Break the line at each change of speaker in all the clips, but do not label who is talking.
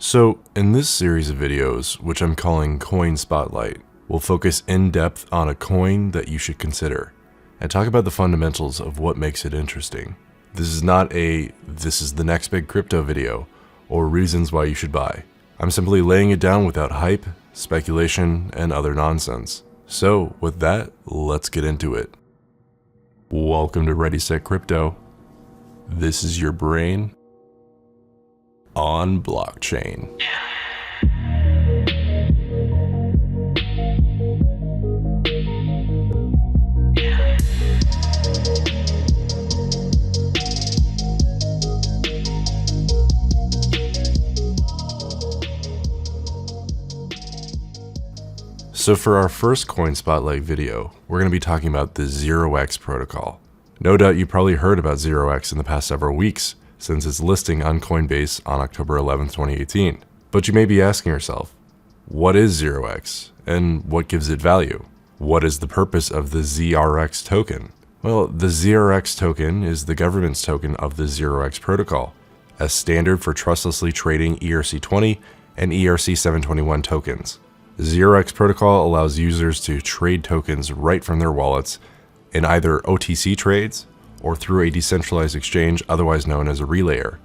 So in this series of videos, which I'm calling Coin Spotlight, we'll focus in depth on a coin that you should consider and talk about the fundamentals of what makes it interesting. This is not a "this is the next big crypto" video or reasons why you should buy. I'm simply laying it down without hype, speculation, and other nonsense. So with that, let's get into it. Welcome to ReadySetCrypto. This is your brain on blockchain. So for our first Coin Spotlight video, we're going to be talking about the 0x protocol. No doubt you probably heard about 0x in the past several weeks, since its listing on Coinbase on October 11, 2018. But you may be asking yourself, what is 0x and what gives it value? What is the purpose of the ZRX token? Well, the ZRX token is the government's token of the 0x protocol, a standard for trustlessly trading ERC20 and ERC721 tokens. 0x protocol allows users to trade tokens right from their wallets in either OTC trades or through a decentralized exchange otherwise known as a relayer.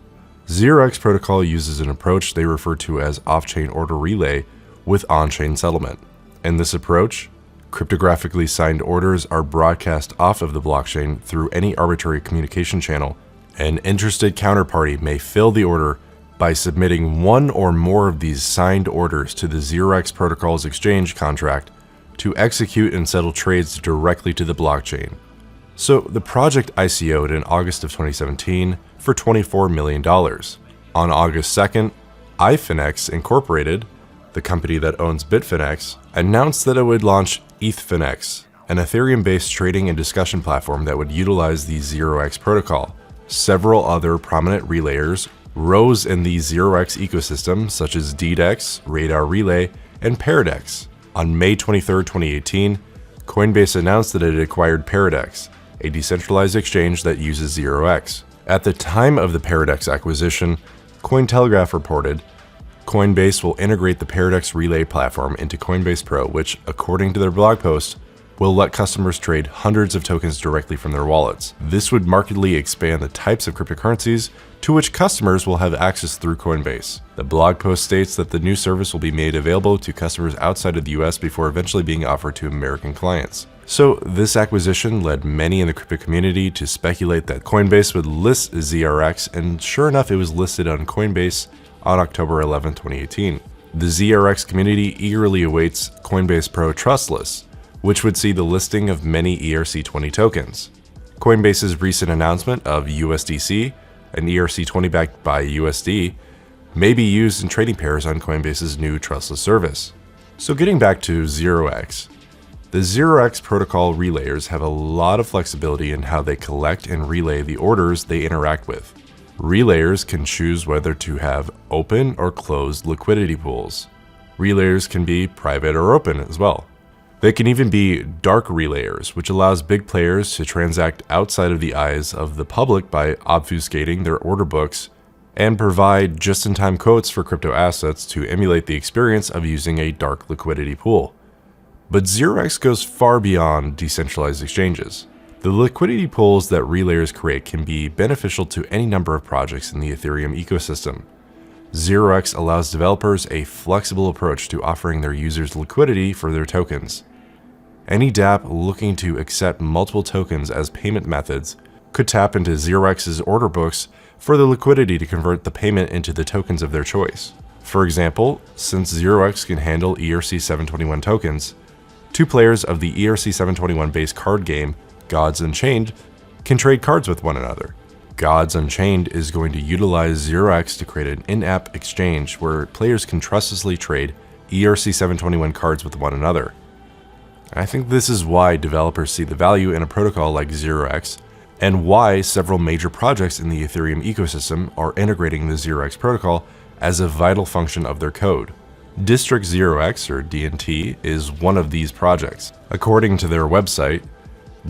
0x protocol uses an approach they refer to as off-chain order relay with on-chain settlement. In this approach, cryptographically signed orders are broadcast off of the blockchain through any arbitrary communication channel. An interested counterparty may fill the order by submitting one or more of these signed orders to the 0x protocol's exchange contract to execute and settle trades directly to the blockchain. So the project ICO'd in August of 2017 for $24 million. On August 2nd, iFinex Incorporated, the company that owns Bitfinex, announced that it would launch ETHFinex, an Ethereum-based trading and discussion platform that would utilize the 0x protocol. Several other prominent relayers rose in the 0x ecosystem, such as DDEX, Radar Relay, and Paradex. On May 23, 2018, Coinbase announced that it had acquired Paradex, a decentralized exchange that uses 0x. At the time of the Paradex acquisition, Cointelegraph reported, Coinbase will integrate the Paradex Relay platform into Coinbase Pro, which, according to their blog post, will let customers trade hundreds of tokens directly from their wallets. This would markedly expand the types of cryptocurrencies to which customers will have access through Coinbase. The blog post states that the new service will be made available to customers outside of the US before eventually being offered to American clients. So this acquisition led many in the crypto community to speculate that Coinbase would list ZRX, and sure enough, it was listed on Coinbase on October 11, 2018. The ZRX community eagerly awaits Coinbase Pro Trustless, which would see the listing of many ERC20 tokens. Coinbase's recent announcement of USDC, an ERC20 backed by USD, may be used in trading pairs on Coinbase's new trustless service. So getting back to 0x, the 0x protocol relayers have a lot of flexibility in how they collect and relay the orders they interact with. Relayers can choose whether to have open or closed liquidity pools. Relayers can be private or open as well. They can even be dark relayers, which allows big players to transact outside of the eyes of the public by obfuscating their order books and provide just-in-time quotes for crypto assets to emulate the experience of using a dark liquidity pool. But 0x goes far beyond decentralized exchanges. The liquidity pools that relayers create can be beneficial to any number of projects in the Ethereum ecosystem. 0x allows developers a flexible approach to offering their users liquidity for their tokens. Any dApp looking to accept multiple tokens as payment methods could tap into 0x's order books for the liquidity to convert the payment into the tokens of their choice. For example, since 0x can handle ERC721 tokens, two players of the ERC721-based card game, Gods Unchained, can trade cards with one another. Gods Unchained is going to utilize 0x to create an in-app exchange where players can trustlessly trade ERC721 cards with one another. I think this is why developers see the value in a protocol like 0x, and why several major projects in the Ethereum ecosystem are integrating the 0x protocol as a vital function of their code. District 0x, or DNT, is one of these projects. According to their website,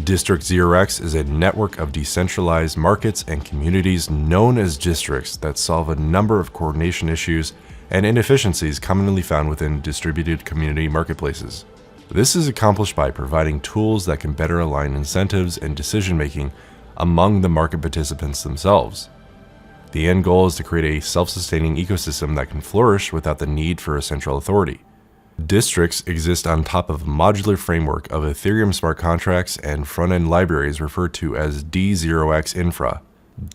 District 0x is a network of decentralized markets and communities known as districts that solve a number of coordination issues and inefficiencies commonly found within distributed community marketplaces. This is accomplished by providing tools that can better align incentives and decision-making among the market participants themselves. The end goal is to create a self-sustaining ecosystem that can flourish without the need for a central authority. Districts exist on top of a modular framework of Ethereum smart contracts and front-end libraries referred to as D0x infra.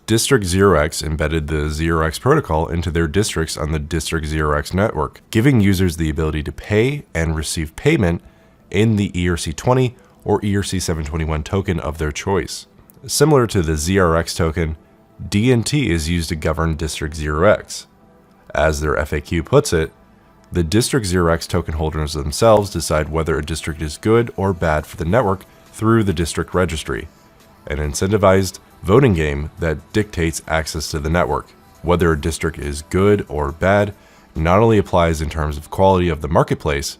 District 0x embedded the 0x protocol into their districts on the District 0x network, giving users the ability to pay and receive payment in the ERC20 or ERC721 token of their choice. Similar to the ZRX token, DNT is used to govern District 0x. As their FAQ puts it, the District 0x token holders themselves decide whether a district is good or bad for the network through the district registry, an incentivized voting game that dictates access to the network. Whether a district is good or bad not only applies in terms of quality of the marketplace,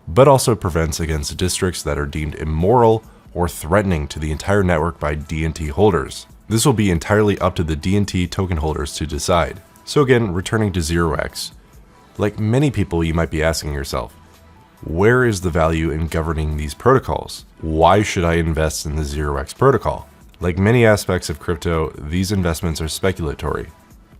but also prevents against districts that are deemed immoral or threatening to the entire network by DNT holders. This will be entirely up to the DNT token holders to decide. So again, returning to 0x, like many people, you might be asking yourself, where is the value in governing these protocols? Why should I invest in the 0x protocol? Like many aspects of crypto, these investments are speculatory.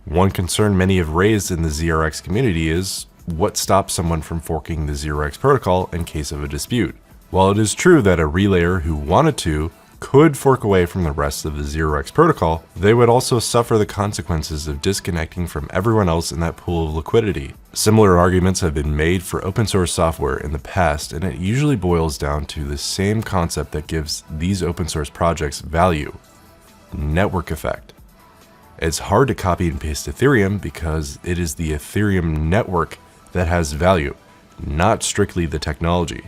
One concern many have raised in the 0x community is what stops someone from forking the 0x protocol in case of a dispute. While it is true that a relayer who wanted to could fork away from the rest of the 0x protocol, they would also suffer the consequences of disconnecting from everyone else in that pool of liquidity. Similar arguments have been made for open source software in the past, and it usually boils down to the same concept that gives these open source projects value: network effect. It's hard to copy and paste Ethereum because it is the Ethereum network that has value, not strictly the technology.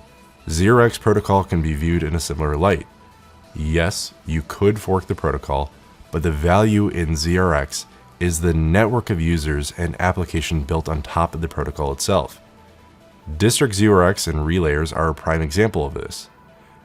0x protocol can be viewed in a similar light. Yes, you could fork the protocol, but the value in ZRX is the network of users and application built on top of the protocol itself. District 0x and relayers are a prime example of this.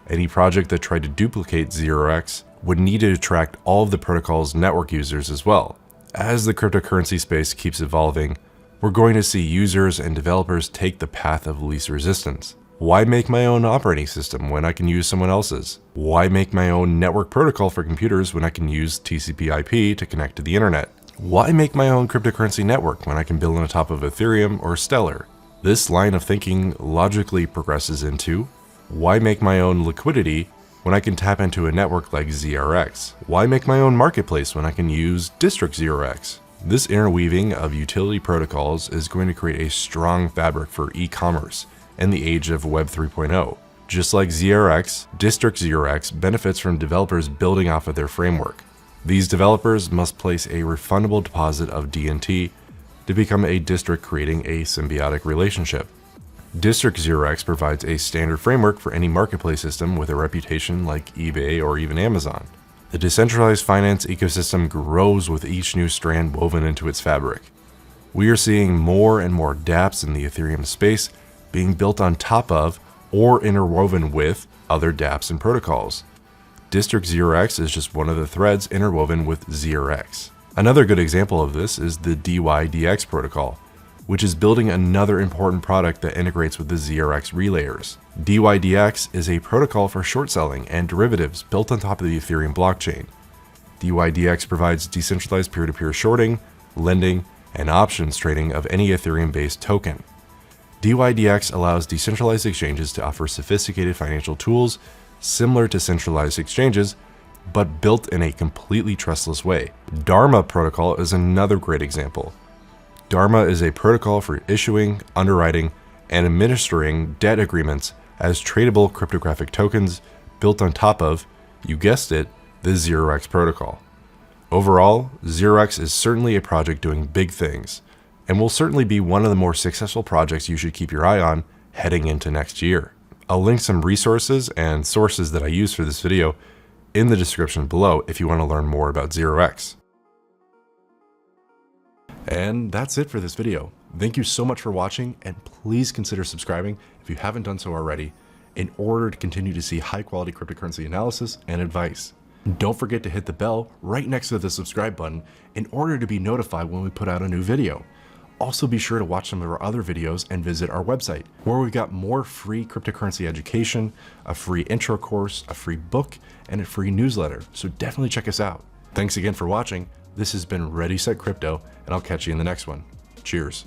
Any project that tried to duplicate 0x would need to attract all of the protocol's network users as well. As the cryptocurrency space keeps evolving, we're going to see users and developers take the path of least resistance. Why make my own operating system when I can use someone else's? Why make my own network protocol for computers when I can use TCP/IP to connect to the internet? Why make my own cryptocurrency network when I can build on top of Ethereum or Stellar? This line of thinking logically progresses into, why make my own liquidity when I can tap into a network like ZRX? Why make my own marketplace when I can use District 0x? This interweaving of utility protocols is going to create a strong fabric for e-commerce in the age of Web 3.0. Just like ZRX, District 0x benefits from developers building off of their framework. These developers must place a refundable deposit of DNT to become a district, creating a symbiotic relationship. District 0x provides a standard framework for any marketplace system with a reputation like eBay or even Amazon. The decentralized finance ecosystem grows with each new strand woven into its fabric. We are seeing more and more dApps in the Ethereum space being built on top of or interwoven with other dApps and protocols. District 0x is just one of the threads interwoven with ZRX. Another good example of this is the DYDX protocol, which is building another important product that integrates with the ZRX relayers. DYDX is a protocol for short selling and derivatives built on top of the Ethereum blockchain. DYDX provides decentralized peer-to-peer shorting, lending, and options trading of any Ethereum-based token. DYDX allows decentralized exchanges to offer sophisticated financial tools similar to centralized exchanges, but built in a completely trustless way. Dharma protocol is another great example. Dharma is a protocol for issuing, underwriting, and administering debt agreements as tradable cryptographic tokens built on top of, you guessed it, the 0x protocol. Overall, 0x is certainly a project doing big things, and will certainly be one of the more successful projects you should keep your eye on heading into next year. I'll link some resources and sources that I use for this video in the description below if you want to learn more about 0x. And that's it for this video. Thank you so much for watching, and please consider subscribing if you haven't done so already in order to continue to see high quality cryptocurrency analysis and advice. Don't forget to hit the bell right next to the subscribe button in order to be notified when we put out a new video. Also be sure to watch some of our other videos and visit our website, where we've got more free cryptocurrency education, a free intro course, a free book, and a free newsletter. So definitely check us out. Thanks again for watching. This has been ReadySetCrypto, and I'll catch you in the next one. Cheers.